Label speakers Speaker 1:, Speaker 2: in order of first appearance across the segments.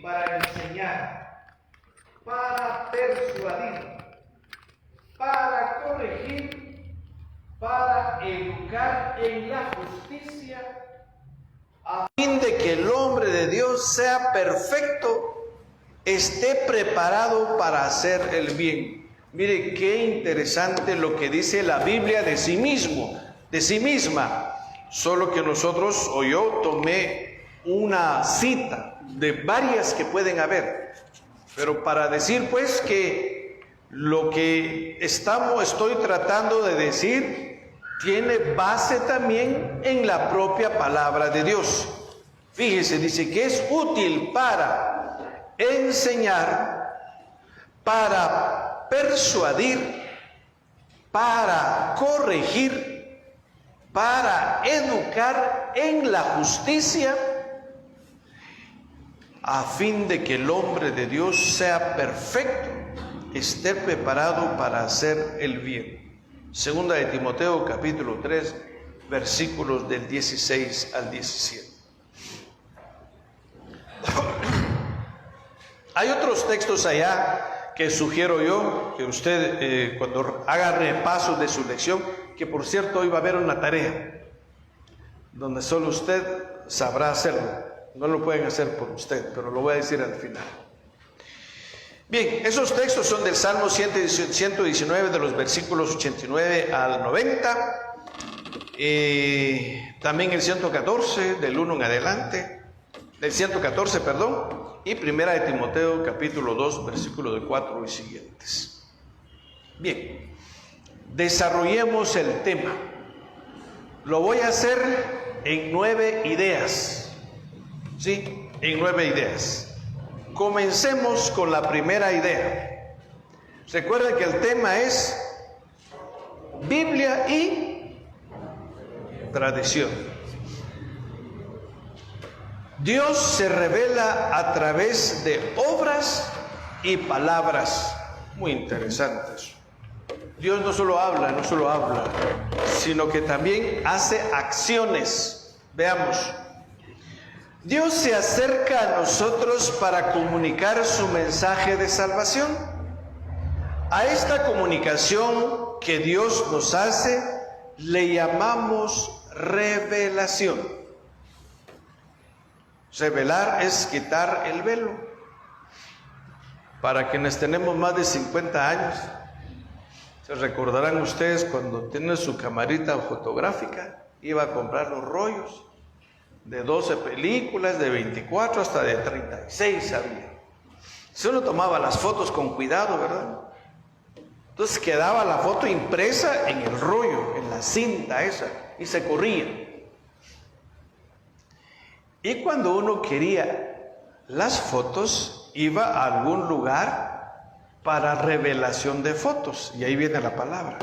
Speaker 1: para enseñar, para persuadir, para corregir, para educar en la justicia, a fin de que el hombre de Dios sea perfecto, esté preparado para hacer el bien. Mire qué interesante lo que dice la Biblia de sí mismo, de sí misma. Solo que nosotros, o yo, tomé una cita de varias que pueden haber, pero para decir pues que lo que estoy tratando de decir tiene base también en la propia palabra de Dios. Fíjese, dice que es útil para enseñar, para persuadir, para corregir, para educar en la justicia, a fin de que el hombre de Dios sea perfecto, esté preparado para hacer el bien. Segunda de Timoteo capítulo 3, versículos del 16 al 17. Hay otros textos allá que sugiero yo que usted cuando haga repaso de su lección, que por cierto hoy va a haber una tarea donde solo usted sabrá hacerlo. No lo pueden hacer por usted, pero lo voy a decir al final. Bien, esos textos son del Salmo 119, de los versículos 89 al 90, también el 114, del 1 en adelante, del 114, perdón, y primera de Timoteo, capítulo 2, versículo de 4 y siguientes. Bien, desarrollemos el tema. Lo voy a hacer en 9 ideas. ¿Sí? En 9 ideas. Comencemos con la primera idea. Recuerden que el tema es Biblia y tradición. Dios se revela a través de obras y palabras. Muy interesantes. Dios no solo habla, sino que también hace acciones. Veamos. Dios se acerca a nosotros para comunicar su mensaje de salvación. A esta comunicación que Dios nos hace le llamamos revelación. Revelar es quitar el velo. Para quienes tenemos más de 50 años, se recordarán ustedes cuando tienen su camarita fotográfica, iba a comprar los rollos de 12 películas, de 24 hasta de 36 había. Si uno tomaba las fotos con cuidado, ¿verdad? Entonces quedaba la foto impresa en el rollo, en la cinta esa, y se corría. Y cuando uno quería las fotos, iba a algún lugar para revelación de fotos, y ahí viene la palabra,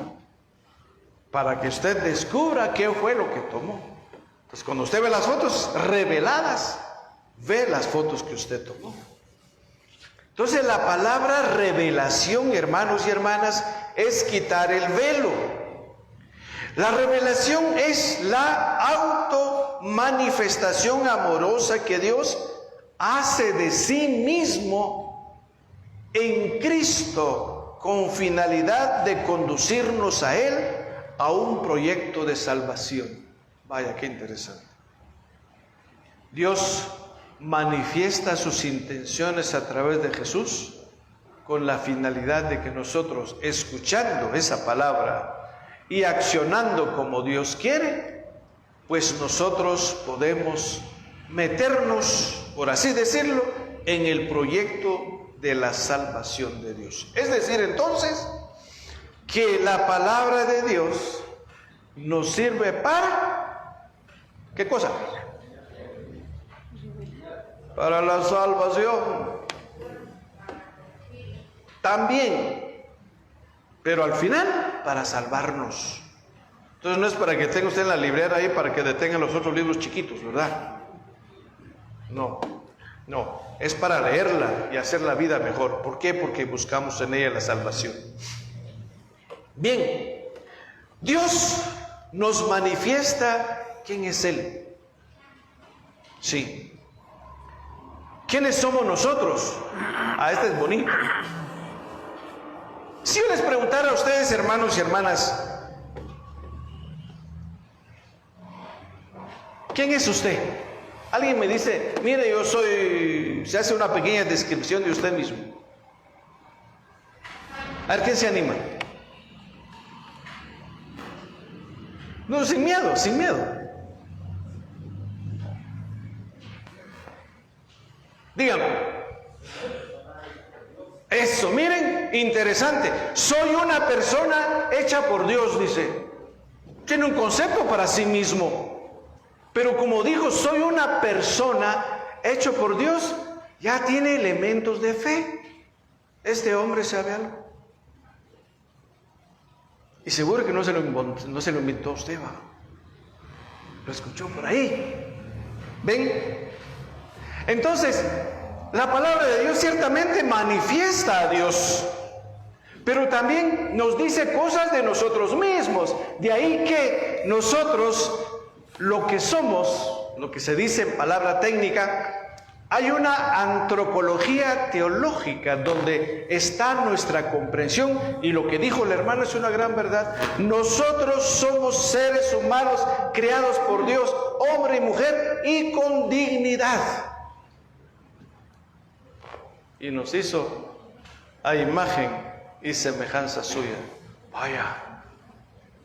Speaker 1: para que usted descubra qué fue lo que tomó. Entonces, cuando usted ve las fotos reveladas, ve las fotos que usted tomó. Entonces, la palabra revelación, hermanos y hermanas, es quitar el velo. La revelación es la automanifestación amorosa que Dios hace de sí mismo en Cristo con finalidad de conducirnos a Él a un proyecto de salvación. Vaya, qué interesante. Dios manifiesta sus intenciones a través de Jesús con la finalidad de que nosotros, escuchando esa palabra y accionando como Dios quiere, pues nosotros podemos meternos, por así decirlo, en el proyecto de la salvación de Dios. Es decir, entonces, que la palabra de Dios nos sirve para... ¿qué cosa? Para la salvación. También, pero al final, para salvarnos. Entonces no es para que tenga usted en la librera ahí para que detenga los otros libros chiquitos, ¿verdad? No, es para leerla y hacer la vida mejor. ¿Por qué? Porque buscamos en ella la salvación. Bien, Dios nos manifiesta quién es Él. Sí. ¿Quiénes somos nosotros? Este es bonito. Si yo les preguntara a ustedes, hermanos y hermanas, ¿quién es usted? Alguien me dice, mire, yo soy... Se hace una pequeña descripción de usted mismo. A ver, ¿quién se anima? No, sin miedo, sin miedo. Díganme. Eso, miren, interesante. Soy una persona hecha por Dios, dice. Tiene un concepto para sí mismo. Pero como dijo, soy una persona hecha por Dios, ya tiene elementos de fe. Este hombre sabe algo. Y seguro que no se lo inventó usted, ¿va? Lo escuchó por ahí. ¿Ven? Entonces, la palabra de Dios ciertamente manifiesta a Dios, pero también nos dice cosas de nosotros mismos. De ahí que nosotros, lo que somos, lo que se dice en palabra técnica, hay una antropología teológica donde está nuestra comprensión, y lo que dijo el hermano es una gran verdad. Nosotros somos seres humanos creados por Dios, hombre y mujer, y con dignidad. Y nos hizo a imagen y semejanza suya. Vaya,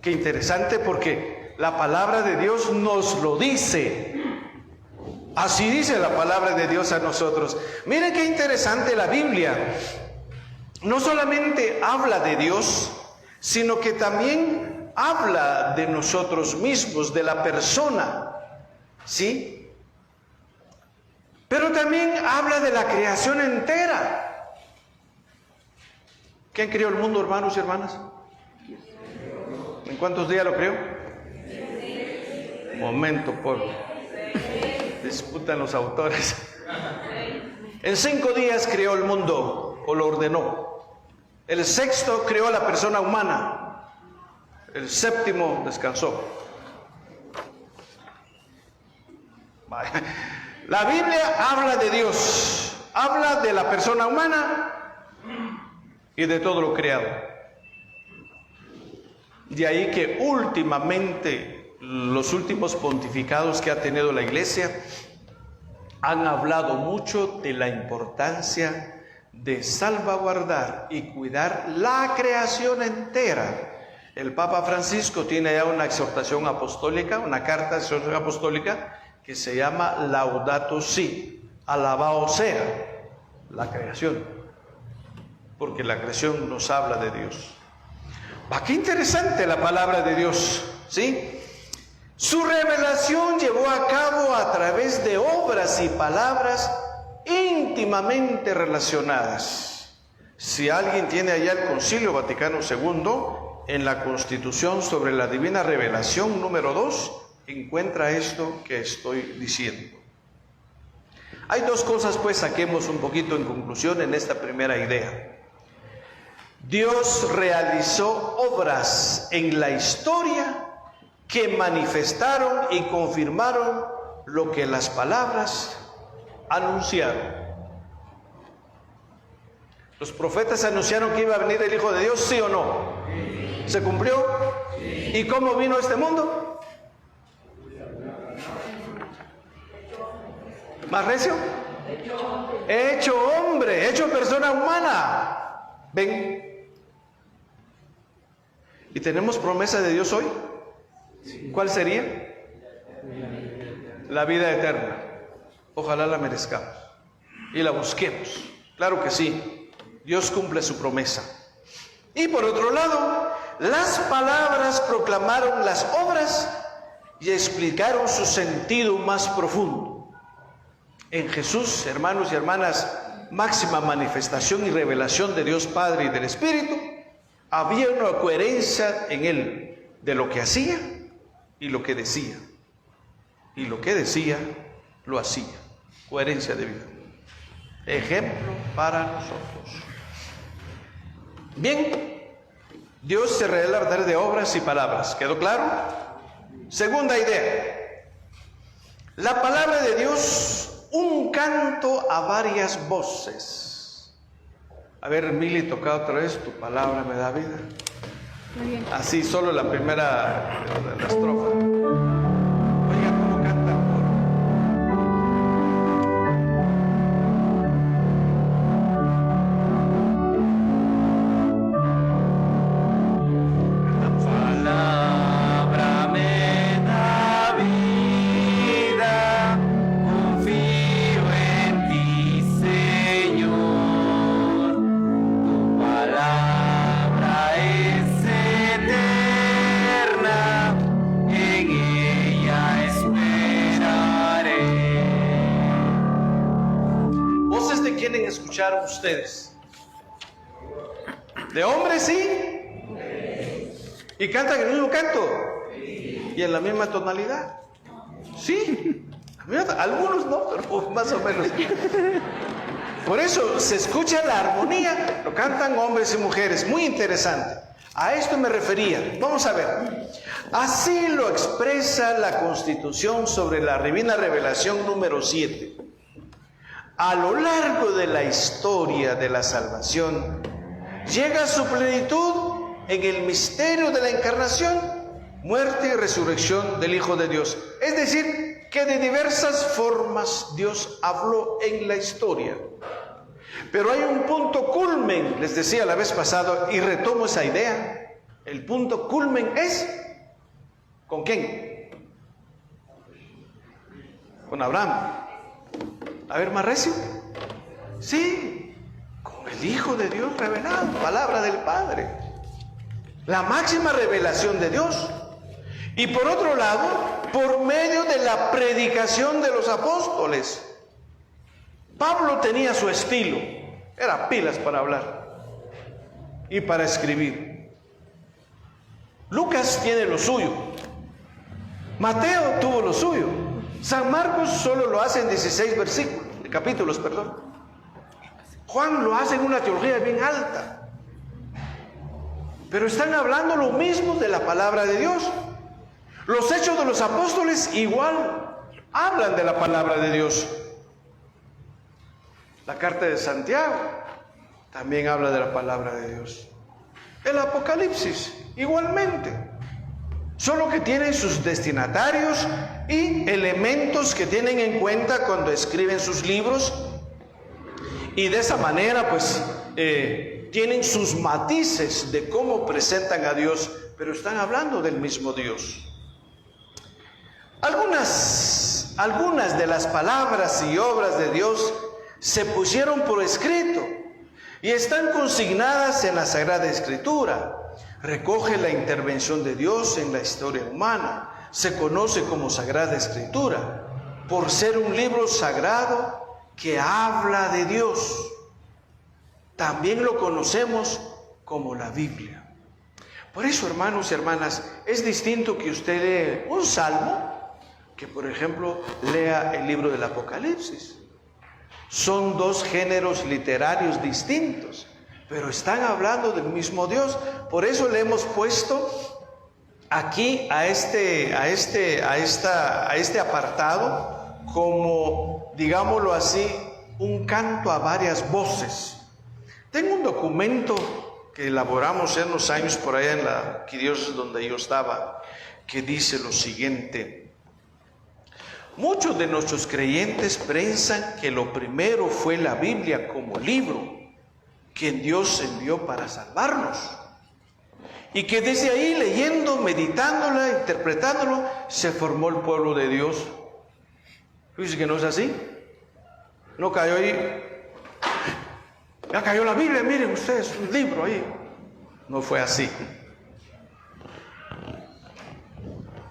Speaker 1: qué interesante, porque la palabra de Dios nos lo dice. Así dice la palabra de Dios a nosotros. Miren qué interesante la Biblia. No solamente habla de Dios, sino que también habla de nosotros mismos, de la persona. ¿Sí? Pero también habla de la creación entera. ¿Quién creó el mundo, hermanos y hermanas? ¿En cuántos días lo creó? Momento, pueblo. Disputan los autores. En 5 días creó el mundo, o lo ordenó. El sexto creó a la persona humana. El séptimo descansó. La Biblia habla de Dios, habla de la persona humana y de todo lo creado. De ahí que últimamente, los últimos pontificados que ha tenido la Iglesia han hablado mucho de la importancia de salvaguardar y cuidar la creación entera. El Papa Francisco tiene ya una exhortación apostólica, una carta de exhortación apostólica, que se llama Laudato Si, alabado sea la creación, porque la creación nos habla de Dios. Qué interesante la palabra de Dios, ¿sí? Su revelación llevó a cabo a través de obras y palabras íntimamente relacionadas. Si alguien tiene allá el Concilio Vaticano II, en la Constitución sobre la Divina Revelación número 2, encuentra esto que estoy diciendo. Hay 2 cosas, pues saquemos un poquito en conclusión en esta primera idea. Dios realizó obras en la historia que manifestaron y confirmaron lo que las palabras anunciaron. ¿Los profetas anunciaron que iba a venir el Hijo de Dios, sí o no? ¿Se cumplió? ¿Y cómo vino a este mundo? ¿Más recio? Hecho hombre, hecho persona humana. ¿Ven? ¿Y tenemos promesa de Dios hoy? ¿Cuál sería? La vida eterna. Ojalá la merezcamos y la busquemos. Claro que sí, Dios cumple su promesa. Y por otro lado, las palabras proclamaron las obras y explicaron su sentido más profundo. En Jesús, hermanos y hermanas, máxima manifestación y revelación de Dios Padre y del Espíritu, había una coherencia en Él de lo que hacía y lo que decía. Y lo que decía, lo hacía. Coherencia de vida. Ejemplo para nosotros. Bien, Dios se revela a través de obras y palabras. ¿Quedó claro? Segunda idea. La palabra de Dios un canto a varias voces. A ver, Mili, toca otra vez, tu palabra me da vida.
Speaker 2: Muy bien.
Speaker 1: Así, solo la primera de la estrofa. Oiga, ¿cómo canta el coro?
Speaker 3: Palabra me da vida, confío en ti, Señor. Tu palabra es eterna, en ella esperaré.
Speaker 1: ¿Voces de quién escucharon ustedes? ¿De hombres, sí? ¿Y cantan el mismo canto? ¿Y en la misma tonalidad? Sí. Algunos no, pero más o menos. Por eso se escucha la armonía, lo cantan hombres y mujeres. Muy interesante. A esto me refería. Vamos a ver. Así lo expresa la Constitución sobre la Divina Revelación número 7. A lo largo de la historia de la salvación, llega a su plenitud en el misterio de la encarnación, muerte y resurrección del Hijo de Dios. Es decir, que de diversas formas Dios habló en la historia. Pero hay un punto culmen, les decía la vez pasada, y retomo esa idea. El punto culmen es, ¿con quién? Con Abraham. A ver, más recio. Sí, con el Hijo de Dios revelado, palabra del Padre. La máxima revelación de Dios. Y por otro lado, por medio de la predicación de los apóstoles. Pablo tenía su estilo, era pilas para hablar y para escribir. Lucas tiene lo suyo. Mateo tuvo lo suyo. San Marcos solo lo hace en 16 capítulos. Juan lo hace en una teología bien alta. Pero están hablando lo mismo de la palabra de Dios. Los hechos de los apóstoles igual hablan de la palabra de Dios. La carta de Santiago también habla de la palabra de Dios. El Apocalipsis igualmente. Solo que tienen sus destinatarios y elementos que tienen en cuenta cuando escriben sus libros. Y de esa manera pues tienen sus matices de cómo presentan a Dios, pero están hablando del mismo Dios. Algunas de las palabras y obras de Dios se pusieron por escrito y están consignadas en la Sagrada Escritura. Recoge la intervención de Dios en la historia humana. Se conoce como Sagrada Escritura por ser un libro sagrado que habla de Dios. También lo conocemos como la Biblia. Por eso, hermanos y hermanas, es distinto que usted lee un salmo que, por ejemplo, lea el libro del Apocalipsis. Son dos géneros literarios distintos, pero están hablando del mismo Dios. Por eso le hemos puesto aquí a este apartado como, digámoslo así, un canto a varias voces. Tengo un documento que elaboramos en los años por allá en la arquidiócesis donde yo estaba, que dice lo siguiente: muchos de nuestros creyentes piensan que lo primero fue la Biblia como libro que Dios envió para salvarnos, y que desde ahí, leyendo, meditándola, interpretándolo, se formó el pueblo de Dios. Fíjense que no es así. No cayó ahí, ya cayó la Biblia, miren ustedes, un libro ahí. No fue así.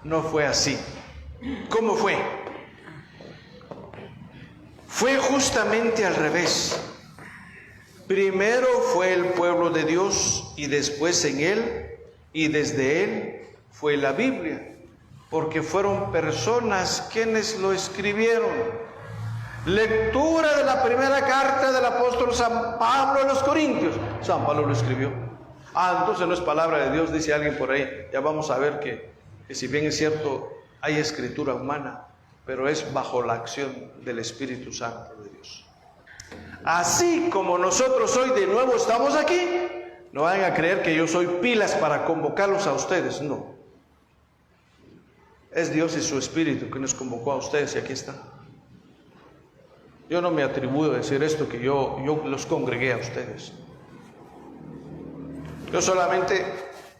Speaker 1: No fue así. ¿Cómo fue? Fue justamente al revés. Primero fue el pueblo de Dios y después en él y desde él fue la Biblia, porque fueron personas quienes lo escribieron. Lectura de la primera carta del apóstol San Pablo a los Corintios. San Pablo lo escribió. Entonces no es palabra de Dios, dice alguien por ahí. Ya vamos a ver que si bien es cierto, hay escritura humana, pero es bajo la acción del Espíritu Santo de Dios. Así como nosotros hoy de nuevo estamos aquí, no vayan a creer que yo soy pilas para convocarlos a ustedes, no. Es Dios y su Espíritu que nos convocó a ustedes y aquí están. Yo no me atribuyo a decir esto, que yo los congregué a ustedes. Yo solamente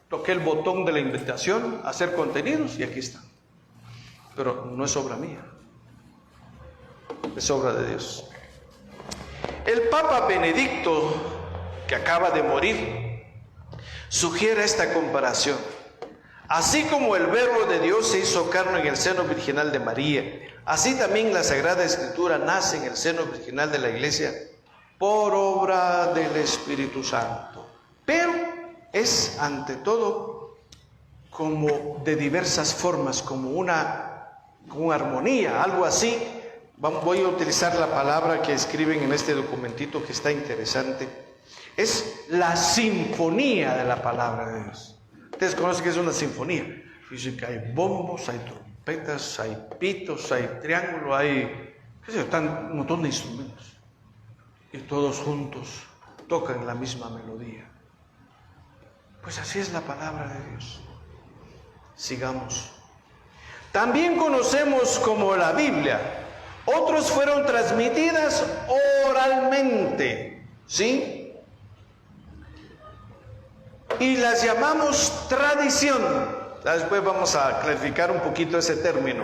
Speaker 1: toqué el botón de la invitación a hacer contenidos y aquí están. Pero no es obra mía, es obra de Dios. El Papa Benedicto, que acaba de morir, sugiere esta comparación. Así como el Verbo de Dios se hizo carne en el seno virginal de María, así también la Sagrada Escritura nace en el seno virginal de la Iglesia por obra del Espíritu Santo. Pero es ante todo como de diversas formas, como una armonía, algo así. Voy a utilizar la palabra que escriben en este documentito que está interesante. Es la sinfonía de la palabra de Dios. Ustedes conocen que es una sinfonía. Dicen que hay bombos, hay trompetas, hay pitos, hay triángulo, hay un montón de instrumentos. Y todos juntos tocan la misma melodía. Pues así es la palabra de Dios. Sigamos. También conocemos como la Biblia. Otros fueron transmitidas oralmente, ¿sí? Y las llamamos tradición. Después vamos a clarificar un poquito ese término.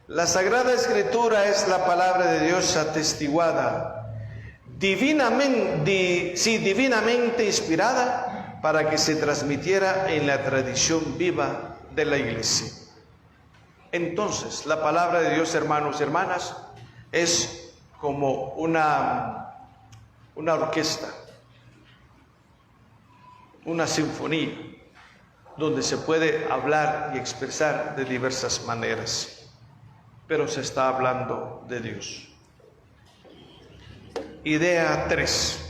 Speaker 1: La Sagrada Escritura es la palabra de Dios atestiguada, divinamente inspirada para que se transmitiera en la tradición viva de la Iglesia. Entonces, la palabra de Dios, hermanos y hermanas, es como una orquesta, una sinfonía, donde se puede hablar y expresar de diversas maneras, pero se está hablando de Dios. Idea 3.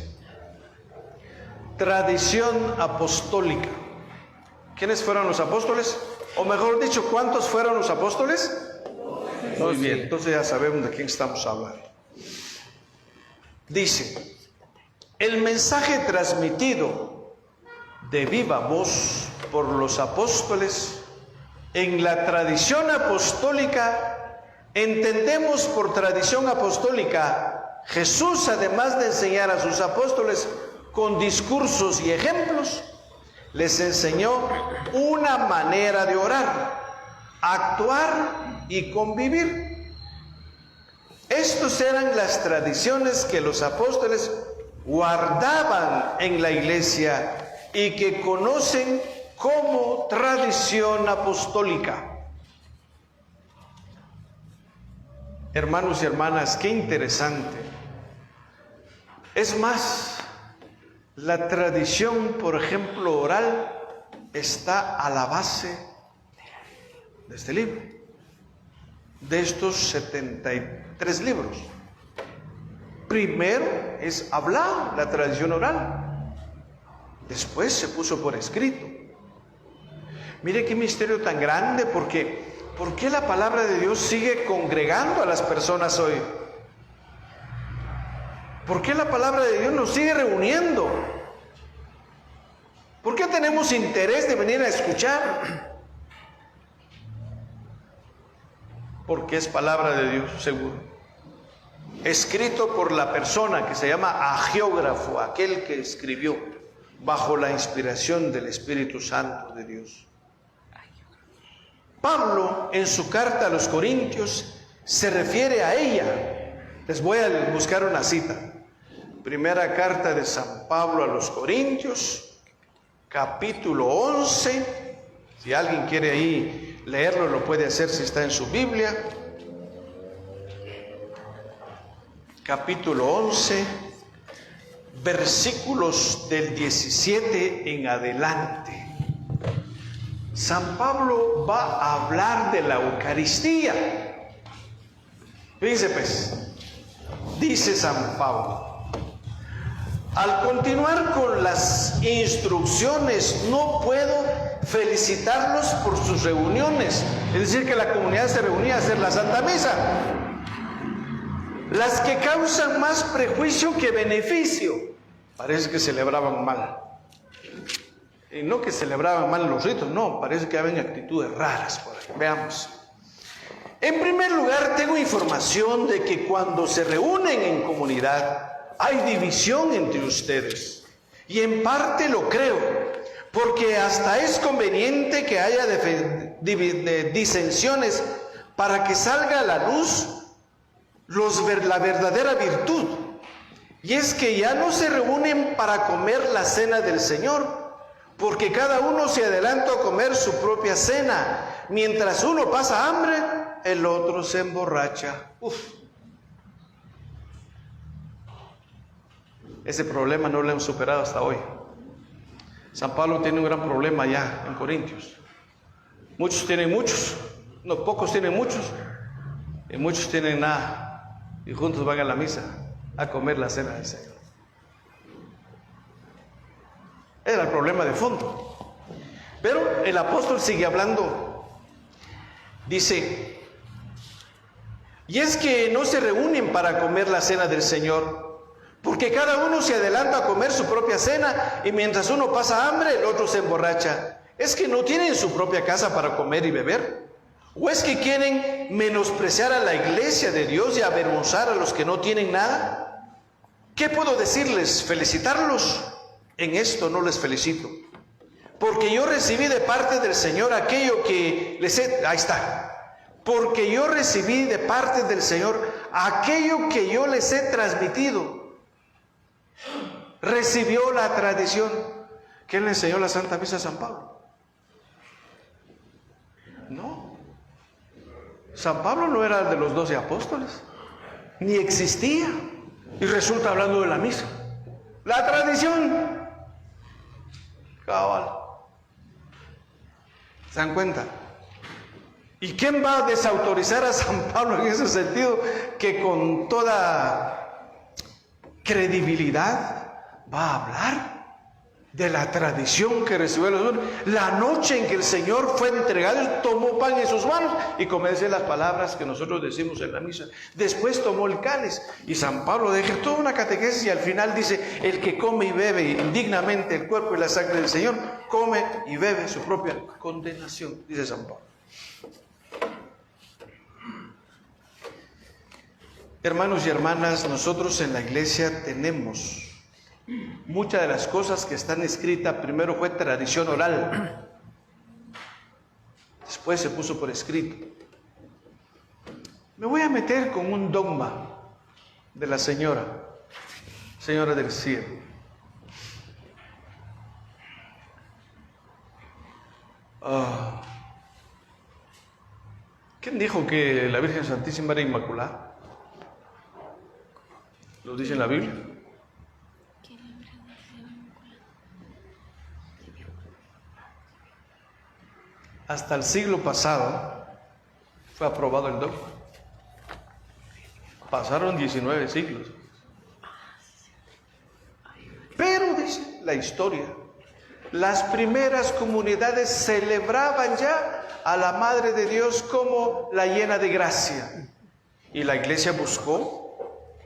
Speaker 1: Tradición apostólica. ¿Quiénes fueron los apóstoles? O mejor dicho, ¿cuántos fueron los apóstoles? Muy bien, entonces ya sabemos de quién estamos hablando. Dice, el mensaje transmitido de viva voz por los apóstoles en la tradición apostólica, entendemos por tradición apostólica, Jesús, además de enseñar a sus apóstoles con discursos y ejemplos, les enseñó una manera de orar, actuar y convivir. Estas eran las tradiciones que los apóstoles guardaban en la iglesia y que conocen como tradición apostólica. Hermanos y hermanas, qué interesante. Es más, la tradición, por ejemplo, oral, está a la base de este libro, de estos 73 libros. Primero es hablar, la tradición oral, después se puso por escrito. Mire qué misterio tan grande, porque ¿por qué la palabra de Dios sigue congregando a las personas hoy? ¿Por qué la palabra de Dios nos sigue reuniendo? ¿Por qué tenemos interés de venir a escuchar? Porque es palabra de Dios, seguro. Escrito por la persona que se llama agiógrafo, aquel que escribió bajo la inspiración del Espíritu Santo de Dios. Pablo, en su carta a los Corintios, se refiere a ella. Les voy a buscar una cita. Primera carta de San Pablo a los Corintios, capítulo 11. Si alguien quiere ahí leerlo, lo puede hacer si está en su Biblia. Capítulo 11, versículos del 17 en adelante. San Pablo va a hablar de la Eucaristía. Fíjense pues, dice San Pablo: al continuar con las instrucciones, no puedo felicitarlos por sus reuniones. Es decir, que la comunidad se reunía a hacer la Santa Misa. Las que causan más prejuicio que beneficio, parece que celebraban mal. Y no que celebraban mal los ritos, no, parece que habían actitudes raras por ahí. Veamos. En primer lugar, tengo información de que cuando se reúnen en comunidad, hay división entre ustedes. Y en parte lo creo, porque hasta es conveniente que haya disensiones para que salga a la luz la verdadera virtud. Y es que ya no se reúnen para comer la cena del Señor, porque cada uno se adelanta a comer su propia cena. Mientras uno pasa hambre, el otro se emborracha. Ese problema no lo hemos superado hasta hoy. San Pablo tiene un gran problema ya en Corintios. Muchos tienen muchos, no, pocos tienen muchos, y muchos tienen nada, y juntos van a la misa a comer la cena del Señor. Era el problema de fondo. Pero el apóstol sigue hablando. Dice, y es que no se reúnen para comer la cena del Señor, porque cada uno se adelanta a comer su propia cena, y mientras uno pasa hambre, el otro se emborracha. ¿Es que no tienen su propia casa para comer y beber? ¿O es que quieren menospreciar a la iglesia de Dios y avergonzar a los que no tienen nada? ¿Qué puedo decirles? ¿Felicitarlos? En esto no les felicito, porque yo recibí de parte del Señor aquello que les he... Ahí está. Porque yo recibí de parte del Señor aquello que yo les he transmitido. Recibió la tradición. ¿Quién le enseñó la Santa Misa a San Pablo? No. San Pablo no era el de los 12 apóstoles, ni existía. Y resulta hablando de la misa. La tradición. Cabal. ¿Se dan cuenta? ¿Y quién va a desautorizar a San Pablo en ese sentido? Que con toda credibilidad va a hablar de la tradición que recibió los hombres. La noche en que el Señor fue entregado, Él tomó pan en sus manos y comenzó las palabras que nosotros decimos en la misa. Después tomó el cáliz y San Pablo deja toda una catequesis y al final dice: el que come y bebe indignamente el cuerpo y la sangre del Señor, come y bebe su propia condenación, dice San Pablo. Hermanos y hermanas, nosotros en la iglesia tenemos muchas de las cosas que están escritas. Primero fue tradición oral, después se puso por escrito. Me voy a meter con un dogma de la señora del cielo. ¿Quién dijo que la Virgen Santísima era inmaculada? ¿Lo dice en la Biblia? Hasta el siglo pasado fue aprobado el dogma. Pasaron 19 siglos. Pero, dice la historia, las primeras comunidades celebraban ya a la Madre de Dios como la llena de gracia. Y la iglesia buscó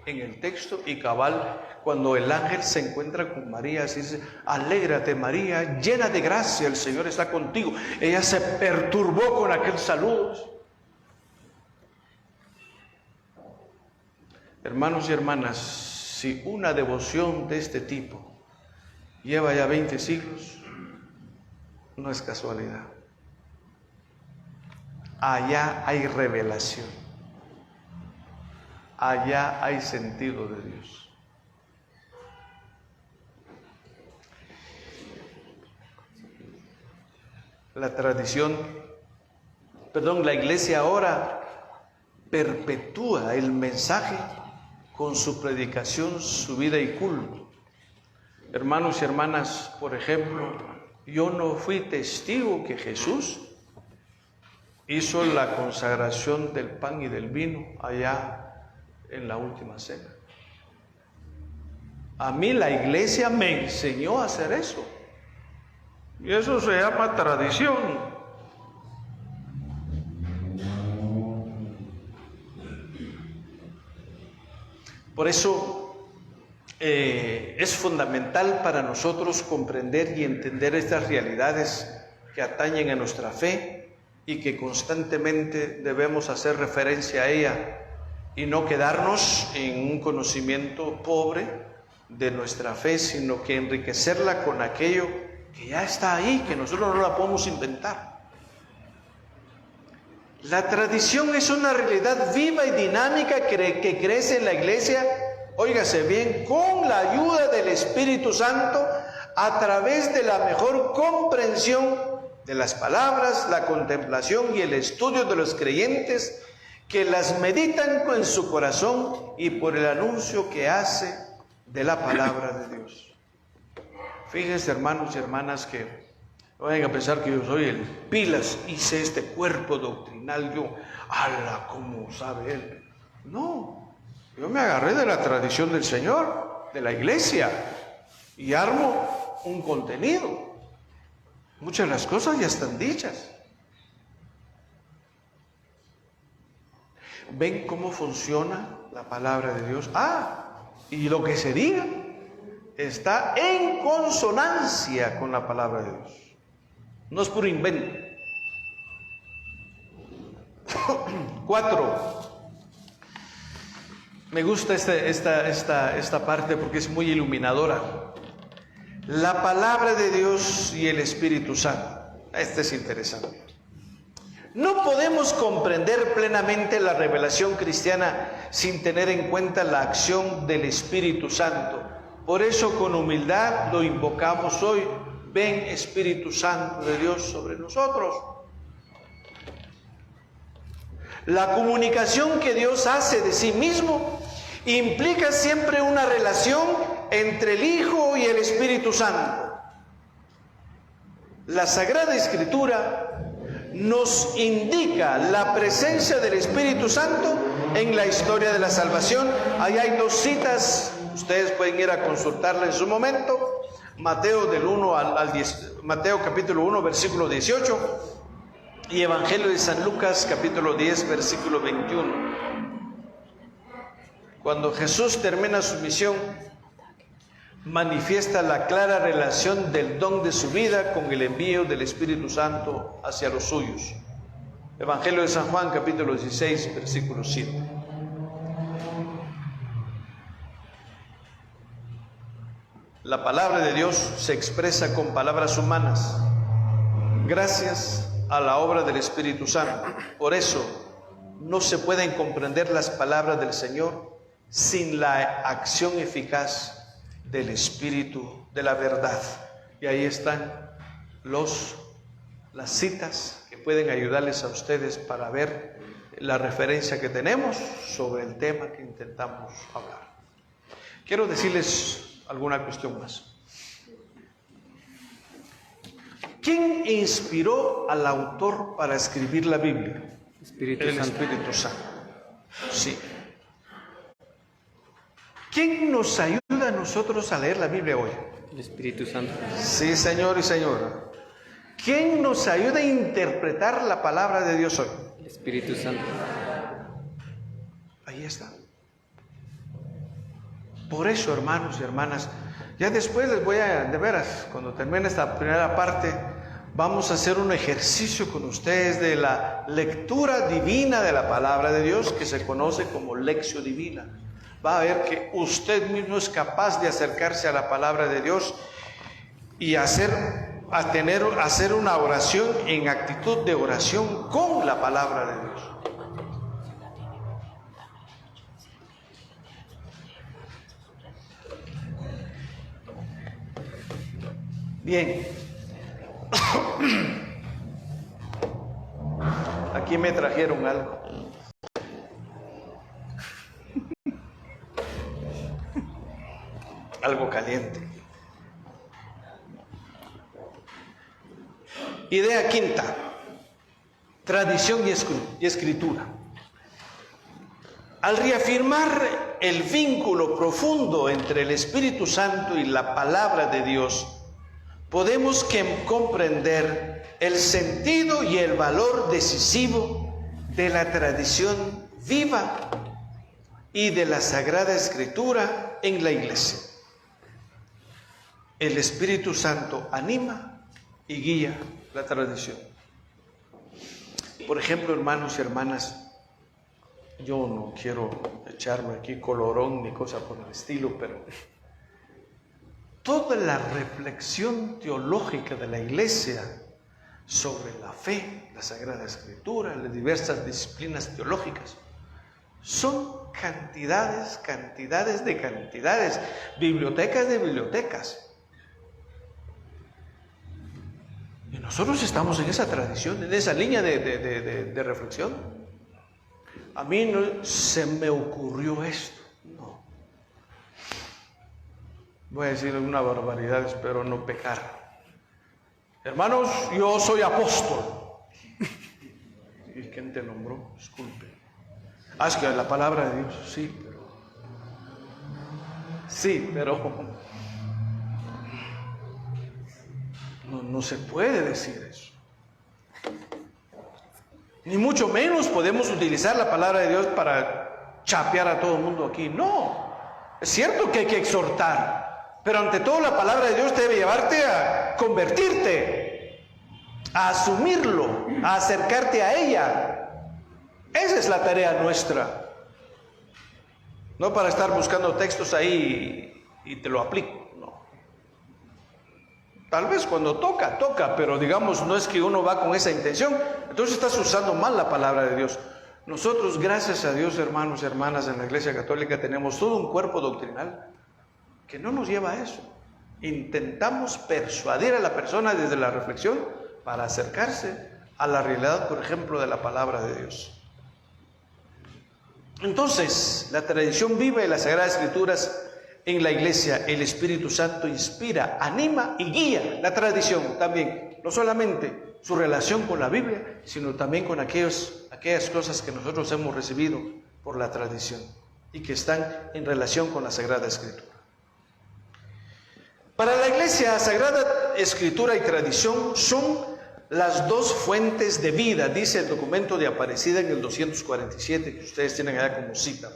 Speaker 1: en el texto y cabal, cuando el ángel se encuentra con María, así dice: alégrate María, llena de gracia, el Señor está contigo. Ella se perturbó con aquel saludo. Hermanos y hermanas, si una devoción de este tipo lleva ya 20 siglos, no es casualidad. Allá hay revelación. Allá hay sentido de Dios. La iglesia ahora perpetúa el mensaje con su predicación, su vida y culto. Hermanos y hermanas, por ejemplo, yo no fui testigo que Jesús hizo la consagración del pan y del vino allá en la última cena. A mí la iglesia me enseñó a hacer eso. Y eso se llama tradición. Por eso es fundamental para nosotros comprender y entender estas realidades que atañen a nuestra fe y que constantemente debemos hacer referencia a ella y no quedarnos en un conocimiento pobre de nuestra fe, sino que enriquecerla con aquello que ya está ahí, que nosotros no la podemos inventar. La tradición es una realidad viva y dinámica que crece en la iglesia, óigase bien, con la ayuda del Espíritu Santo, a través de la mejor comprensión de las palabras, la contemplación y el estudio de los creyentes que las meditan en su corazón y por el anuncio que hace de la palabra de Dios. Fíjense, hermanos y hermanas, que no vayan a pensar que yo soy el pilas, hice este cuerpo doctrinal, yo, ¡ala! ¿Cómo sabe él? No, yo me agarré de la tradición del Señor, de la iglesia, y armo un contenido. Muchas de las cosas ya están dichas. ¿Ven cómo funciona la palabra de Dios? Y lo que se diga está en consonancia con la palabra de Dios. No es puro invento. 4. Me gusta esta parte porque es muy iluminadora. La palabra de Dios y el Espíritu Santo. Este es interesante. No podemos comprender plenamente la revelación cristiana sin tener en cuenta la acción del Espíritu Santo. Por eso con humildad lo invocamos hoy. Ven, Espíritu Santo de Dios, sobre nosotros. La comunicación que Dios hace de sí mismo implica siempre una relación entre el Hijo y el Espíritu Santo. La Sagrada Escritura nos indica la presencia del Espíritu Santo en la historia de la salvación. Ahí hay 2 citas, ustedes pueden ir a consultarla en su momento. Mateo del 1 al 10, Mateo capítulo 1 versículo 18 y Evangelio de San Lucas capítulo 10 versículo 21. Cuando Jesús termina su misión, manifiesta la clara relación del don de su vida con el envío del Espíritu Santo hacia los suyos. Evangelio de San Juan capítulo 16 versículo 7. La palabra de Dios se expresa con palabras humanas, gracias a la obra del Espíritu Santo. Por eso no se pueden comprender las palabras del Señor sin la acción eficaz del Espíritu de la verdad. Y ahí están las citas que pueden ayudarles a ustedes para ver la referencia que tenemos sobre el tema que intentamos hablar. Quiero decirles alguna cuestión más. ¿Quién inspiró al autor para escribir la Biblia? El Espíritu Santo. Sí. ¿Quién nos ayuda a nosotros a leer la Biblia hoy?
Speaker 2: El Espíritu Santo.
Speaker 1: Sí, señor y señora. ¿Quién nos ayuda a interpretar la palabra de Dios hoy?
Speaker 2: El Espíritu Santo.
Speaker 1: Ahí está. Por eso, hermanos y hermanas, ya después les voy a, de veras, cuando termine esta primera parte, vamos a hacer un ejercicio con ustedes de la lectura divina de la palabra de Dios, que se conoce como lección divina. Va a ver que usted mismo es capaz de acercarse a la palabra de Dios y hacer una oración en actitud de oración con la palabra de Dios. Bien. Aquí me trajeron algo. Algo caliente. Idea quinta: tradición y escritura. Al reafirmar el vínculo profundo entre el Espíritu Santo y la palabra de Dios, podemos comprender el sentido y el valor decisivo de la tradición viva y de la Sagrada Escritura en la Iglesia. El Espíritu Santo anima y guía la tradición. Por ejemplo, hermanos y hermanas, yo no quiero echarme aquí colorón ni cosa por el estilo, pero toda la reflexión teológica de la Iglesia sobre la fe, la Sagrada Escritura, las diversas disciplinas teológicas, son cantidades de cantidades, bibliotecas de bibliotecas. Y nosotros estamos en esa tradición, en esa línea de reflexión. A mí no se me ocurrió esto, no. Voy a decir una barbaridad, espero no pecar. Hermanos, yo soy apóstol. ¿Y quién te nombró? Disculpe. Es que la palabra de Dios, sí, pero no se puede decir eso. Ni mucho menos podemos utilizar la palabra de Dios para chapear a todo el mundo aquí. No, es cierto que hay que exhortar, pero ante todo la palabra de Dios debe llevarte a convertirte, a asumirlo, a acercarte a ella. Esa es la tarea nuestra. No para estar buscando textos ahí y te lo aplico, no. Tal vez cuando toca, pero digamos, no es que uno va con esa intención, entonces estás usando mal la palabra de Dios. Nosotros, gracias a Dios, hermanos y hermanas, en la Iglesia Católica tenemos todo un cuerpo doctrinal que no nos lleva a eso. Intentamos persuadir a la persona desde la reflexión para acercarse a la realidad, por ejemplo, de la palabra de Dios. Entonces, la tradición viva de las Sagradas Escrituras en la Iglesia, el Espíritu Santo inspira, anima y guía la tradición también, no solamente su relación con la Biblia, sino también con aquellas cosas que nosotros hemos recibido por la tradición y que están en relación con la Sagrada Escritura. Para la Iglesia, Sagrada Escritura y tradición son las dos fuentes de vida, dice el documento de Aparecida en el 247, que ustedes tienen allá como cita.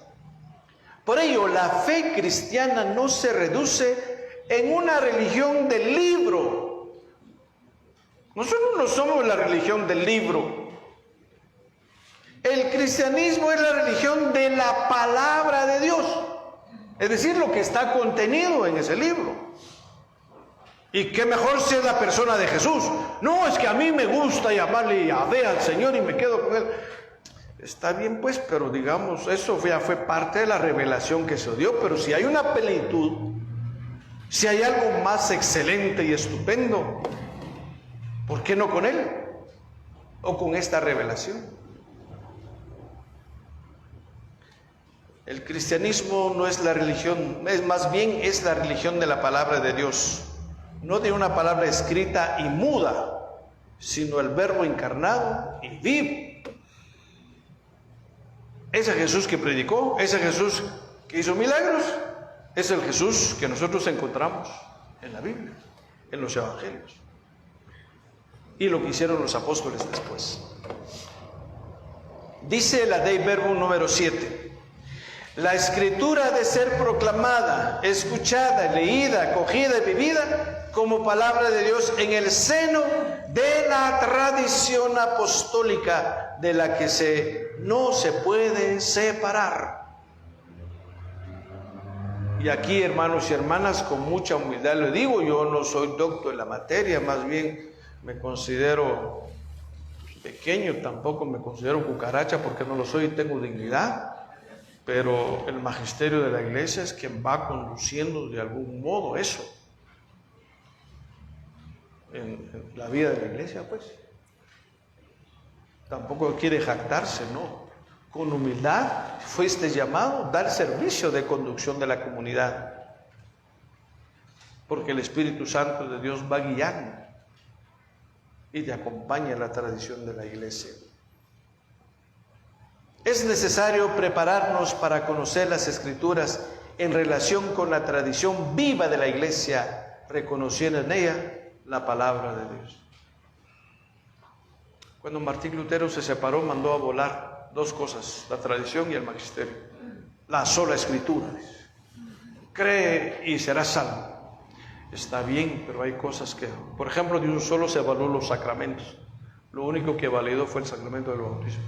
Speaker 1: Por ello, la fe cristiana no se reduce en una religión del libro. Nosotros no somos la religión del libro. El cristianismo es la religión de la palabra de Dios, es decir, lo que está contenido en ese libro. Y qué mejor si es la persona de Jesús. No, es que a mí me gusta llamarle Yahvé al Señor y me quedo con Él. Está bien pues, pero digamos, eso ya fue parte de la revelación que se dio. Pero si hay una plenitud, si hay algo más excelente y estupendo, ¿por qué no con Él? O con esta revelación. El cristianismo no es la religión, más bien es la religión de la palabra de Dios. No de una palabra escrita y muda, sino el verbo encarnado y vivo. Ese Jesús que predicó, ese Jesús que hizo milagros, es el Jesús que nosotros encontramos en la Biblia, en los evangelios. Y lo que hicieron los apóstoles después. Dice la Dei Verbum número 7. La Escritura ha de ser proclamada, escuchada, leída, acogida y vivida como palabra de Dios en el seno de la tradición apostólica de la que no se puede separar. Y aquí, hermanos y hermanas, con mucha humildad le digo, yo no soy doctor en la materia, más bien me considero pequeño, tampoco me considero cucaracha porque no lo soy y tengo dignidad. Pero el magisterio de la Iglesia es quien va conduciendo de algún modo eso en la vida de la Iglesia, pues. Tampoco quiere jactarse, no. Con humildad fuiste llamado a dar servicio de conducción de la comunidad, porque el Espíritu Santo de Dios va guiando y te acompaña en la tradición de la Iglesia. Es necesario prepararnos para conocer las Escrituras en relación con la tradición viva de la Iglesia, reconociendo en ella la palabra de Dios. Cuando Martín Lutero se separó, mandó a volar dos cosas, la tradición y el magisterio. La sola escritura, dice. Cree y serás salvo. Está bien, pero hay cosas que, por ejemplo, de un solo se evaluó los sacramentos. Lo único que validó fue el sacramento del bautismo.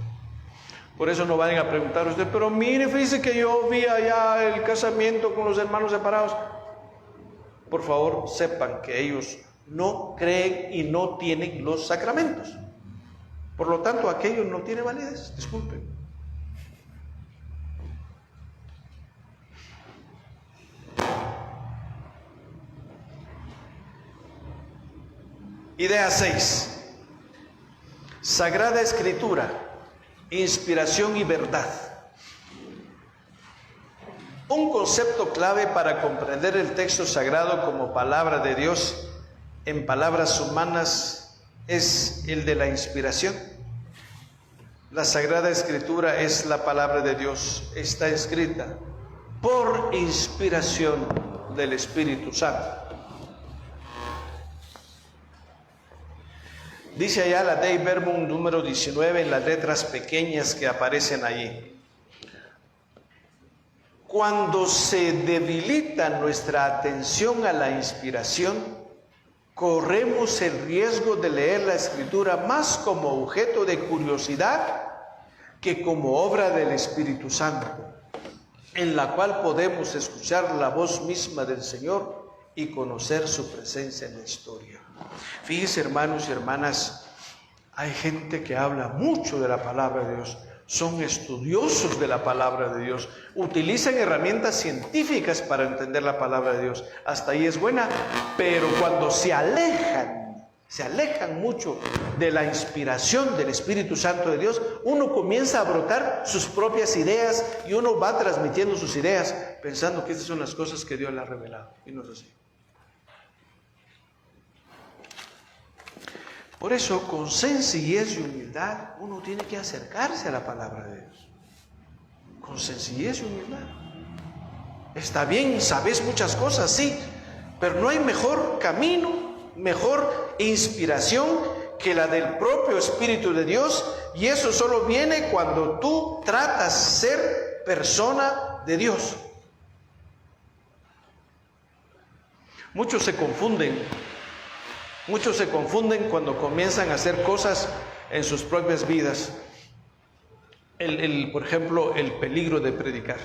Speaker 1: Por eso no vayan a preguntar a usted, pero mire, fíjese que yo vi allá el casamiento con los hermanos separados. Por favor, sepan que ellos no creen y no tienen los sacramentos. Por lo tanto, aquello no tiene validez, disculpen. Idea 6. Sagrada Escritura, inspiración y verdad. Un concepto clave para comprender el texto sagrado como palabra de Dios en palabras humanas es el de la inspiración. La Sagrada Escritura es la palabra de Dios, está escrita por inspiración del Espíritu Santo. Dice allá la Dei Verbum número 19 en las letras pequeñas que aparecen allí. Cuando se debilita nuestra atención a la inspiración, corremos el riesgo de leer la Escritura más como objeto de curiosidad que como obra del Espíritu Santo, en la cual podemos escuchar la voz misma del Señor y conocer su presencia en la historia. Fíjense, hermanos y hermanas, hay gente que habla mucho de la palabra de Dios, son estudiosos de la palabra de Dios, utilizan herramientas científicas para entender la palabra de Dios. Hasta ahí es buena, pero cuando se alejan mucho de la inspiración del Espíritu Santo de Dios, uno comienza a brotar sus propias ideas y uno va transmitiendo sus ideas pensando que estas son las cosas que Dios le ha revelado, y no es así. Por eso, con sencillez y humildad, uno tiene que acercarse a la palabra de Dios. Con sencillez y humildad. Está bien, sabes muchas cosas, sí, pero no hay mejor camino, mejor inspiración que la del propio Espíritu de Dios, y eso solo viene cuando tú tratas de ser persona de Dios. Muchos se confunden cuando comienzan a hacer cosas en sus propias vidas. Por ejemplo, el peligro de predicar.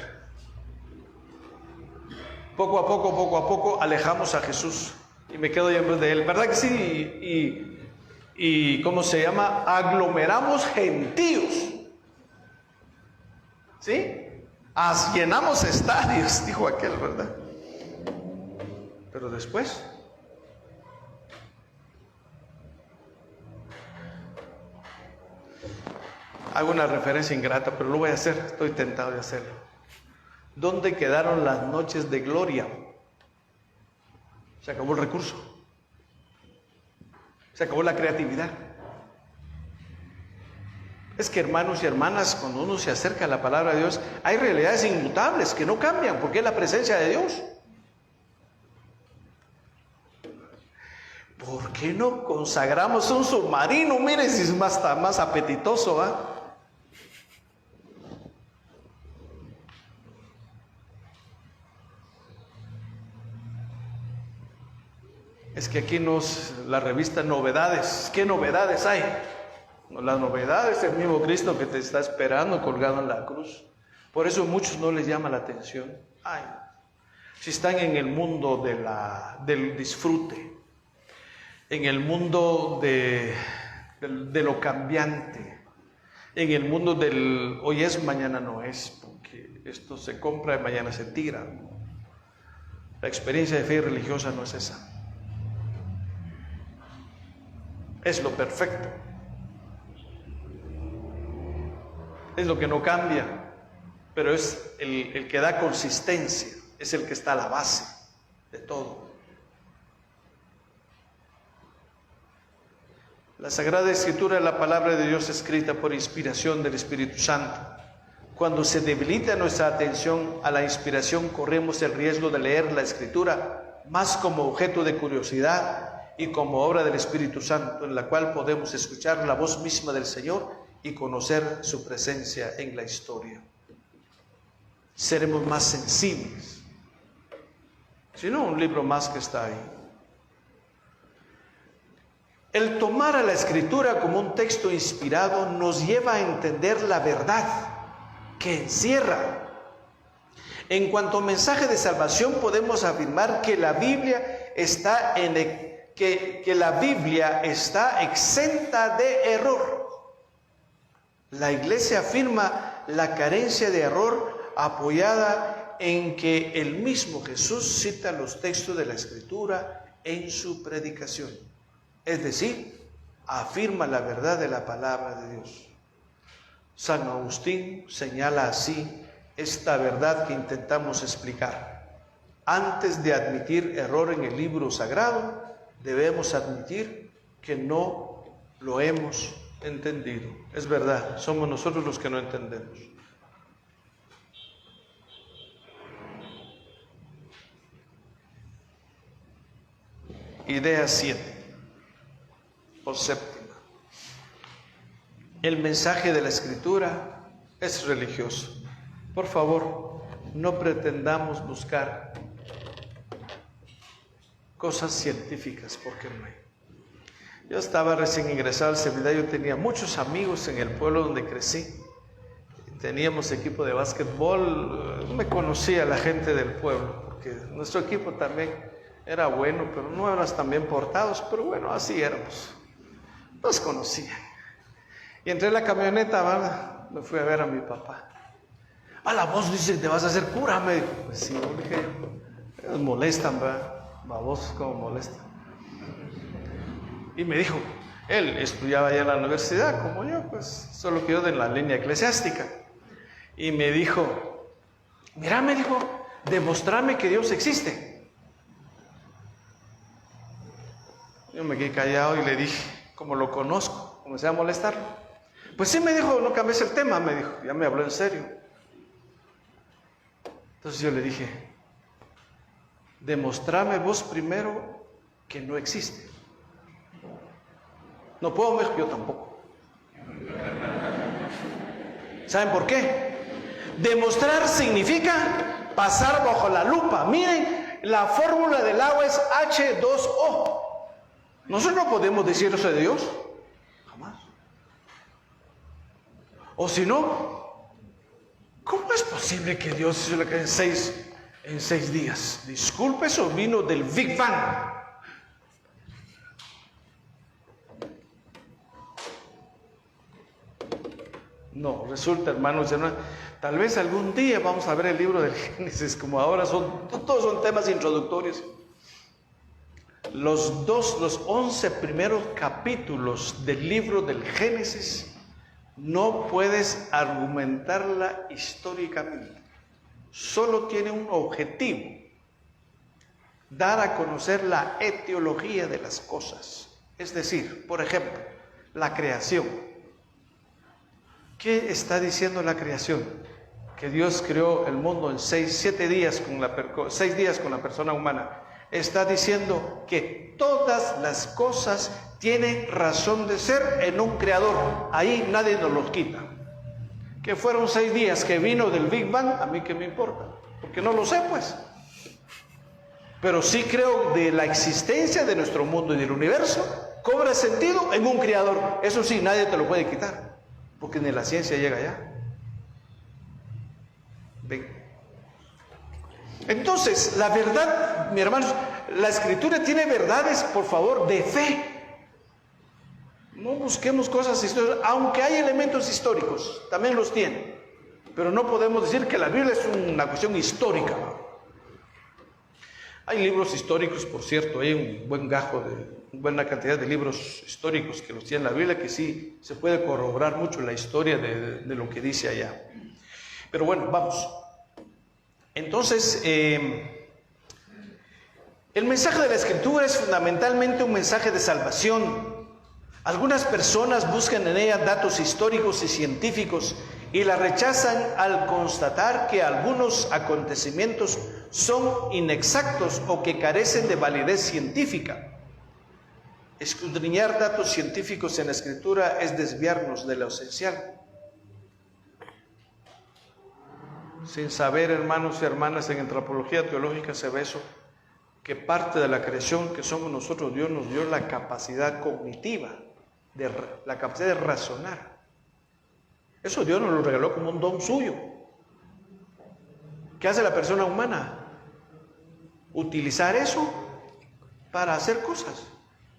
Speaker 1: Poco a poco alejamos a Jesús y me quedo en vez de Él. ¿Verdad que sí? Y ¿cómo se llama? Aglomeramos gentíos. ¿Sí? Llenamos estadios, dijo aquel, ¿verdad? Pero después... hago una referencia ingrata, pero lo voy a hacer, estoy tentado de hacerlo. ¿Dónde quedaron las noches de gloria? Se acabó el recurso. Se acabó la creatividad. Es que, hermanos y hermanas, cuando uno se acerca a la palabra de Dios, hay realidades inmutables que no cambian, porque es la presencia de Dios. ¿Por qué no consagramos un submarino? Mire si es más apetitoso, ¿ah? Es que aquí la revista Novedades, ¿qué novedades hay? Las novedades, el mismo Cristo que te está esperando colgado en la cruz. Por eso a muchos no les llama la atención. Ay, si están en el mundo del disfrute, en el mundo de lo cambiante, en el mundo del hoy es, mañana no es, porque esto se compra y mañana se tira. La experiencia de fe religiosa no es esa. Es lo perfecto. Es lo que no cambia, pero es el que da consistencia, es el que está a la base de todo. La Sagrada Escritura es la palabra de Dios escrita por inspiración del Espíritu Santo. Cuando se debilita nuestra atención a la inspiración, corremos el riesgo de leer la Escritura más como objeto de curiosidad y como obra del Espíritu Santo, en la cual podemos escuchar la voz misma del Señor y conocer su presencia en la historia. Seremos más sensibles. Si no, un libro más que está ahí. El tomar a la Escritura como un texto inspirado nos lleva a entender la verdad que encierra. En cuanto al mensaje de salvación, podemos afirmar que la Biblia está la Biblia está exenta de error. La Iglesia afirma la carencia de error apoyada en que el mismo Jesús cita los textos de la Escritura en su predicación. Es decir, afirma la verdad de la palabra de Dios. San Agustín señala así esta verdad que intentamos explicar. Antes de admitir error en el libro sagrado, debemos admitir que no lo hemos entendido. Es verdad, somos nosotros los que no entendemos. Idea 7 o séptima. El mensaje de la Escritura es religioso. Por favor, no pretendamos buscar cosas científicas, porque no hay. Yo estaba recién ingresado al seminario, tenía muchos amigos en el pueblo donde crecí. Teníamos equipo de básquetbol, me conocía la gente del pueblo, porque nuestro equipo también era bueno, pero no éramos tan bien portados, pero bueno, así éramos. Nos conocían. Y entré en la camioneta, ¿verdad? Me fui a ver a mi papá. La voz dice, te vas a hacer cura, me dijo. Pues sí, dije, ellos molestan, ¿verdad? Babosos como molestan. Y me dijo, él estudiaba ya en la universidad, como yo, pues, solo que yo de la línea eclesiástica. Y me dijo, mira, me dijo, demostrame que Dios existe. Yo me quedé callado y le dije, como lo conozco, comencé a molestarlo. Pues sí, me dijo, no cambies el tema, me dijo, ya me habló en serio. Entonces yo le dije, demostrame vos primero que no existe. No puedo, yo tampoco. ¿Saben por qué? Demostrar significa pasar bajo la lupa. Miren, la fórmula del agua es H2O. Nosotros no podemos decir eso de Dios. Jamás. O si no, ¿cómo es posible que Dios hizo la creación en seis días? Disculpe, eso vino del Big Bang. No, resulta, hermanos, tal vez algún día vamos a ver el libro del Génesis, como ahora todos son temas introductorios. Los 11 primeros capítulos del libro del Génesis no puedes argumentarla históricamente. Solo tiene un objetivo: dar a conocer la etiología de las cosas. Es decir, por ejemplo, la creación. ¿Qué está diciendo la creación? Que Dios creó el mundo en 6 días con la persona humana. Está diciendo que todas las cosas tienen razón de ser en un creador. Ahí nadie nos los quita. Que fueron 6 días que vino del Big Bang, a mí qué me importa, porque no lo sé, pues. Pero sí creo de la existencia de nuestro mundo y del universo cobra sentido en un creador. Eso sí, nadie te lo puede quitar, porque ni la ciencia llega allá. Ven. Entonces, la verdad, mis hermanos, la Escritura tiene verdades, por favor, de fe. No busquemos cosas históricas, aunque hay elementos históricos, también los tiene. Pero no podemos decir que la Biblia es una cuestión histórica. Hay libros históricos, por cierto, hay un buen gajo una buena cantidad de libros históricos que los tiene la Biblia, que sí se puede corroborar mucho la historia de lo que dice allá. Pero bueno, vamos. Entonces, el mensaje de la Escritura es fundamentalmente un mensaje de salvación. Algunas personas buscan en ella datos históricos y científicos y la rechazan al constatar que algunos acontecimientos son inexactos o que carecen de validez científica. Escudriñar datos científicos en la Escritura es desviarnos de lo esencial. Sin saber, hermanos y hermanas, en antropología teológica se ve eso, que parte de la creación que somos nosotros, Dios nos dio la capacidad cognitiva, la capacidad de razonar. Eso Dios nos lo regaló como un don suyo. ¿Qué hace la persona humana? Utilizar eso para hacer cosas,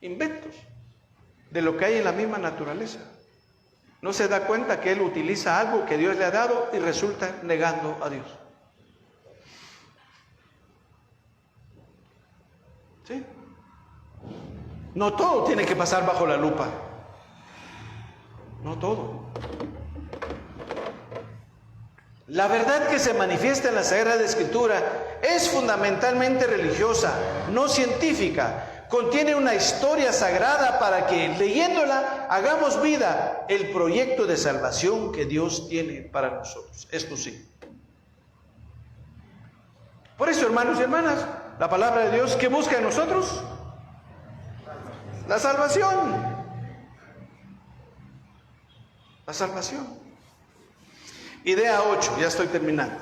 Speaker 1: inventos, de lo que hay en la misma naturaleza. No se da cuenta que él utiliza algo que Dios le ha dado y resulta negando a Dios. ¿Sí? No todo tiene que pasar bajo la lupa. No todo. La verdad que se manifiesta en la Sagrada Escritura es fundamentalmente religiosa, no científica. Contiene una historia sagrada para que, leyéndola, hagamos vida el proyecto de salvación que Dios tiene para nosotros. Esto sí. Por eso, hermanos y hermanas, la palabra de Dios, ¿qué busca en nosotros? La salvación. La salvación. Idea 8, ya estoy terminando.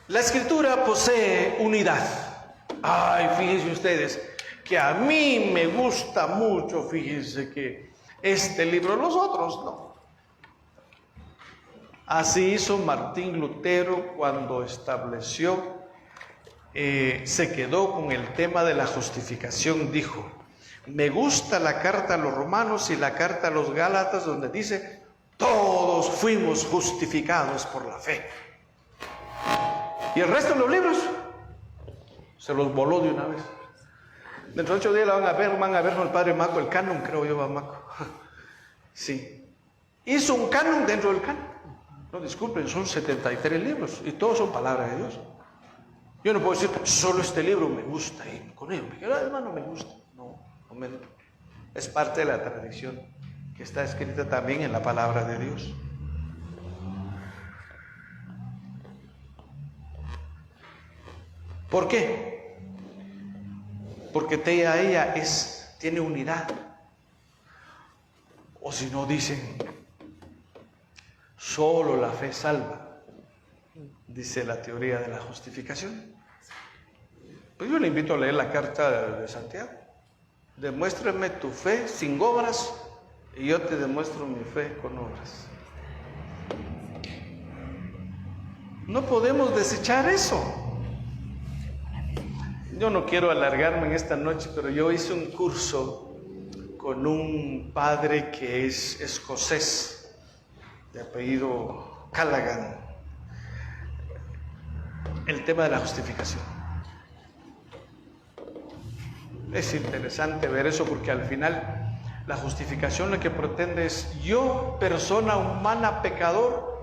Speaker 1: La Escritura posee unidad. Ay, fíjense ustedes, que a mí me gusta mucho, fíjense que este libro, los otros no. Así hizo Martín Lutero cuando estableció, se quedó con el tema de la justificación, dijo, me gusta la carta a los romanos y la carta a los gálatas donde dice, todos fuimos justificados por la fe. Y el resto de los libros se los voló de una vez. Dentro de 8 días la van a ver con el padre Maco, el canon, creo yo, va Maco. Sí. Hizo un canon dentro del canon. No, disculpen, son 73 libros y todos son palabras de Dios. Yo no puedo decir, solo este libro me gusta y con ello me quedo, hermano, me gusta. No, es parte de la tradición que está escrita también en la palabra de Dios. ¿Por qué? Porque ella tiene unidad. O si no dicen, solo la fe salva, dice la teoría de la justificación. Pues yo le invito a leer la carta de Santiago. Demuéstrame tu fe sin obras y yo te demuestro mi fe con obras. No podemos desechar eso. Yo no quiero alargarme en esta noche, pero yo hice un curso con un padre que es escocés, de apellido Callaghan, el tema de la justificación. Es interesante ver eso porque al final la justificación lo que pretende es yo, persona humana, pecador,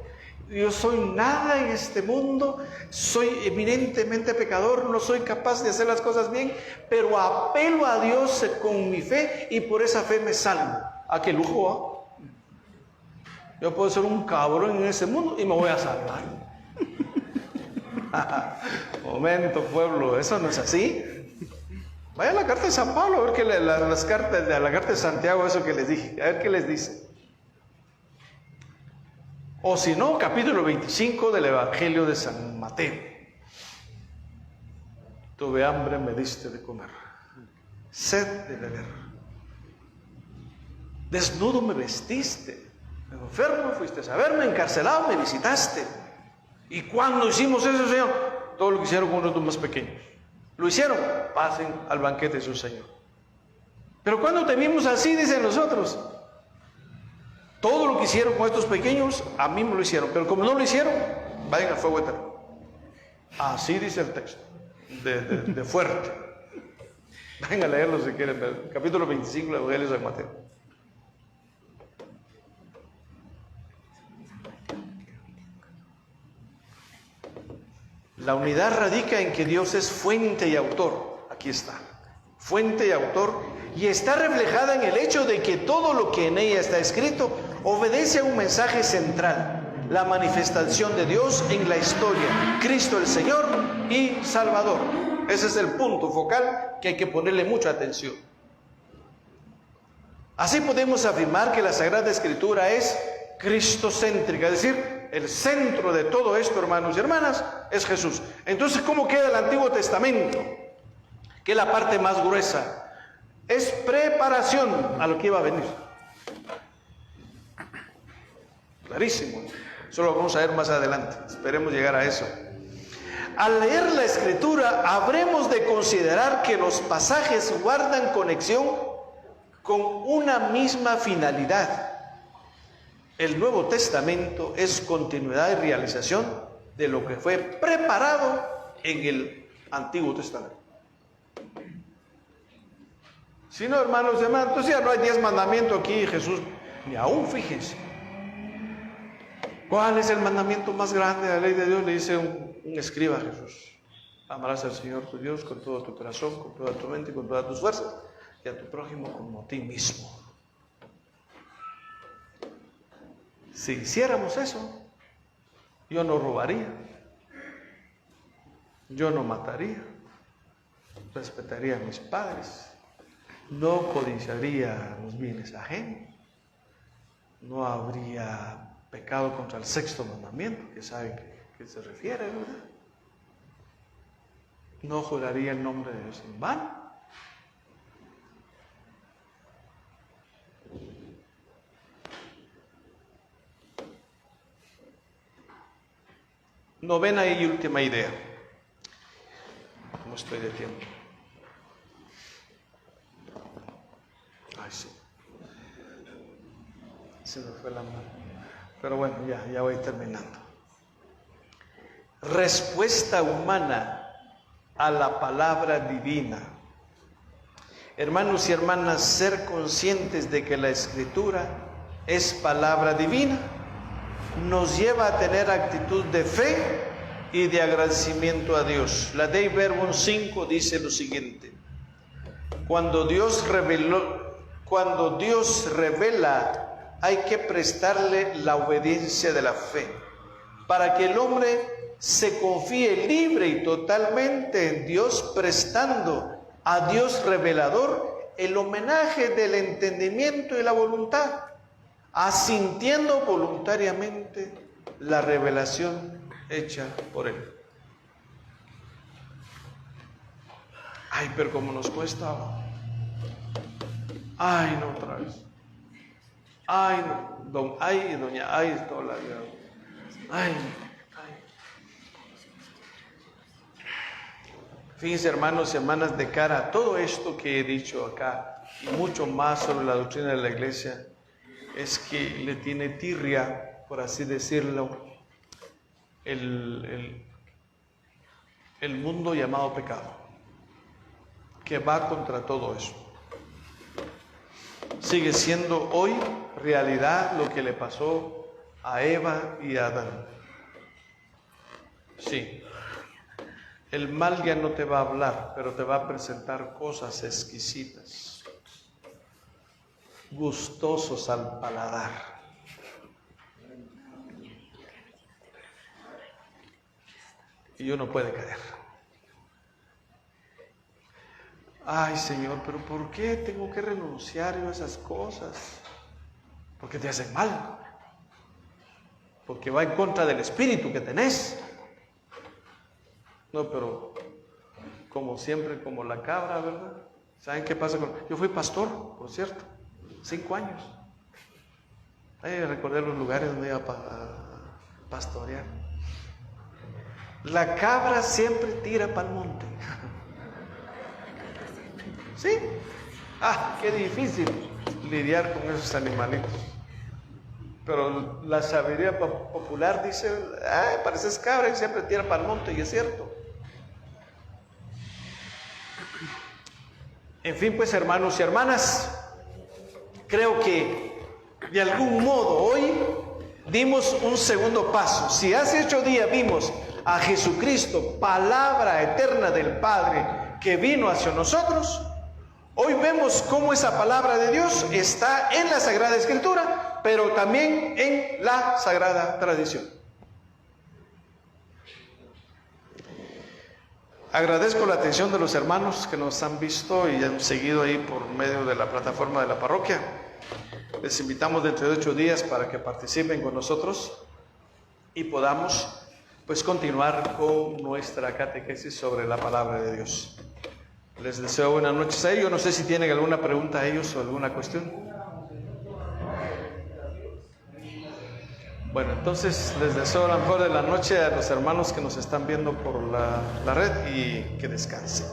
Speaker 1: yo soy nada en este mundo, soy eminentemente pecador, no soy capaz de hacer las cosas bien, pero apelo a Dios con mi fe y por esa fe me salvo. ¿A qué lujo? Yo puedo ser un cabrón en ese mundo y me voy a salvar. Momento, pueblo, eso no es así. Vaya a la carta de San Pablo, a ver que las cartas de la carta de Santiago, eso que les dije, a ver qué les dice. O si no, capítulo 25 del Evangelio de San Mateo. Tuve hambre, me diste de comer, sed de beber, desnudo me vestiste, enfermo fuiste a verme, encarcelado me visitaste. ¿Y cuándo hicimos eso, Señor? Todo lo que hicieron con uno de los más pequeños. Lo hicieron, pasen al banquete de su Señor. Pero cuando te vimos así, dicen los otros, todo lo que hicieron con estos pequeños, a mí me lo hicieron. Pero como no lo hicieron, vayan al fuego eterno. Así dice el texto, de fuerte. Vayan a leerlo si quieren, capítulo 25 del Evangelio de San Mateo. La unidad radica en que Dios es fuente y autor. Aquí está, fuente y autor, y está reflejada en el hecho de que todo lo que en ella está escrito obedece a un mensaje central, la manifestación de Dios en la historia, Cristo el Señor y Salvador. Ese es el punto focal que hay que ponerle mucha atención. Así podemos afirmar que la Sagrada Escritura es cristocéntrica, es decir, el centro de todo esto, hermanos y hermanas, es Jesús. Entonces, ¿cómo queda el Antiguo Testamento? Que es la parte más gruesa. Es preparación a lo que iba a venir. Clarísimo. Eso lo vamos a ver más adelante. Esperemos llegar a eso. Al leer la Escritura, habremos de considerar que los pasajes guardan conexión con una misma finalidad. El Nuevo Testamento es continuidad y realización de lo que fue preparado en el Antiguo Testamento. Si no, hermanos y hermanas, entonces ya no hay 10 mandamientos aquí, Jesús, ni aún, fíjense. ¿Cuál es el mandamiento más grande de la ley de Dios? Le dice un escriba a Jesús. Amarás al Señor tu Dios con todo tu corazón, con toda tu mente y con todas tus fuerzas, y a tu prójimo como a ti mismo. Si hiciéramos eso, yo no robaría, yo no mataría, respetaría a mis padres, no codiciaría los bienes ajenos, no habría pecado contra el sexto mandamiento, que saben que se refiere, ¿verdad? No juraría el nombre de Dios en vano. Novena y última idea. ¿Cómo estoy de tiempo? Ay, sí. Se me fue la mano. Pero bueno, ya voy terminando. Respuesta humana a la palabra divina. Hermanos y hermanas, ser conscientes de que la Escritura es palabra divina nos lleva a tener actitud de fe y de agradecimiento a Dios. La Dei Verbum 5 dice lo siguiente: cuando Dios revela, hay que prestarle la obediencia de la fe, para que el hombre se confíe libre y totalmente en Dios, prestando a Dios revelador el homenaje del entendimiento y la voluntad, asintiendo voluntariamente la revelación hecha por Él. Ay, pero como nos cuesta. Ay, no, otra vez. Ay, no, doña, ay, toda la vida. Ay. Fíjense, hermanos y hermanas, de cara a todo esto que he dicho acá y mucho más sobre la doctrina de la iglesia, es que le tiene tirria, por así decirlo, el mundo llamado pecado, que va contra todo eso. Sigue siendo hoy realidad lo que le pasó a Eva y a Adán. Sí. El mal ya no te va a hablar, pero te va a presentar cosas exquisitas, gustosos al paladar. Y uno puede caer. Ay, Señor, pero ¿por qué tengo que renunciar yo a esas cosas? Porque te hacen mal. Porque va en contra del espíritu que tenés. No, pero como siempre, como la cabra, ¿verdad? ¿Saben qué pasa con...? Yo fui pastor, por cierto, 5 años. Recordé los lugares donde iba a pastorear. La cabra siempre tira para el monte. ¿Sí? Qué difícil lidiar con esos animalitos. Pero la sabiduría popular dice, pareces cabra y siempre tira para el monte, y es cierto. En fin, pues, hermanos y hermanas, creo que de algún modo hoy dimos un segundo paso. Si hace 8 días vimos a Jesucristo, palabra eterna del Padre, que vino hacia nosotros, hoy vemos cómo esa palabra de Dios está en la Sagrada Escritura, pero también en la Sagrada Tradición. Agradezco la atención de los hermanos que nos han visto y han seguido ahí por medio de la plataforma de la parroquia. Les invitamos dentro de 8 días para que participen con nosotros y podamos pues continuar con nuestra catequesis sobre la palabra de Dios. Les deseo buenas noches a ellos. No sé si tienen alguna pregunta a ellos o alguna cuestión. Bueno, entonces les deseo la mejor de la noche a los hermanos que nos están viendo por la red y que descansen.